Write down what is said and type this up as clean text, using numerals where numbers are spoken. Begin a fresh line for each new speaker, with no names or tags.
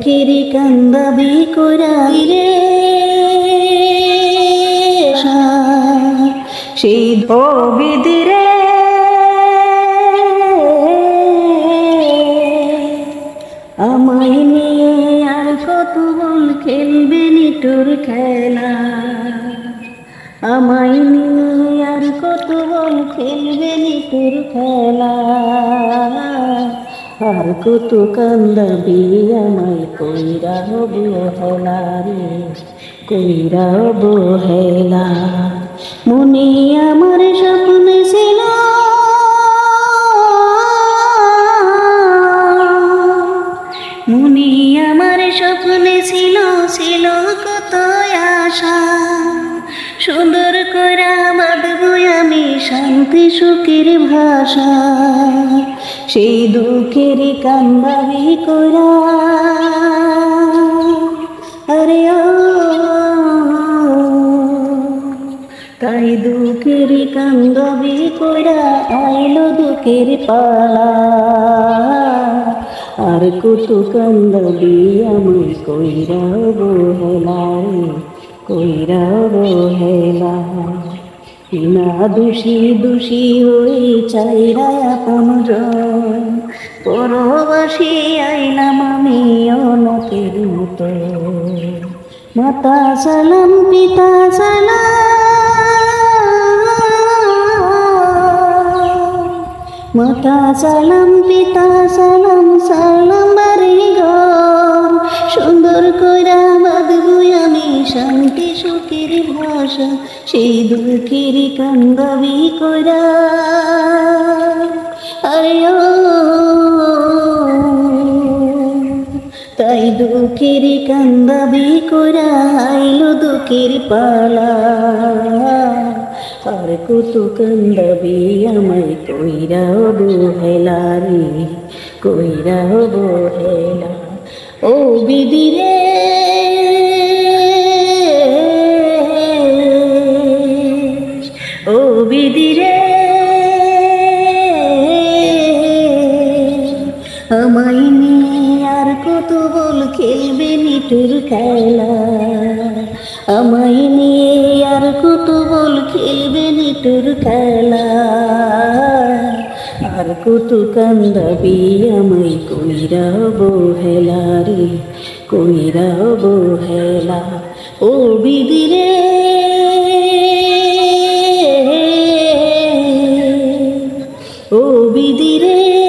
দুঃখের কান্দাবি করাই রে সেই বিদিরে আমায় নিয়ে আর কত বল খেলবে নিটুর খেলা আমায় নিয়ে আর কত বল খেলবে নিটুর খেলা আর কত কান্দাবি আমায় কইরা অবহেলা রে কইরা অবহেলা মনে আমার স্বপ্ন ছিল মনে আমার স্বপ্নে ছিল ছিল কত আশা সুন্দর করা বাঁধবো আমি শান্তি সুখের ভাষা সেই দুঃখের কান্দাবি করা আরে ও তাই দুঃখের কান্দাবি করা আইলো দুঃখের পালা আর কত কান্দাবি আমি কইরা অবহেলা রে কইরা অবহেলা না দোষী দোষী হই চাইরা আপনজন পরবাসী আইলাম আমি অনাথের মতো মাতা সালাম পিতা সালাম মাতা সালাম পিতা সালাম সালাম বাড়ি ঘর সুন্দর কইরা বাঁধবো আমি শান্তি সুখের ভাষা সেই দুঃখের কান্দাবি কইরা আরে ও তাই দুঃখের কান্দাবি কইরা আইলো দুঃখের পালা আর কত কান্দাবি আমায় কইরা অবহেলা রে কইরা অবহেলা ও বিদিরে ও বিদিরে আমায় নিয়ে আর কত বল খেলবে নিটুর খেলা আমায় নিয়ে আর কত বল খেলবে নিটুর খেলা আর কত কান্দাবি আমায় কইরা অবহেলা রে কইরা অবহেলা ও বিদিরে ও বিদিরে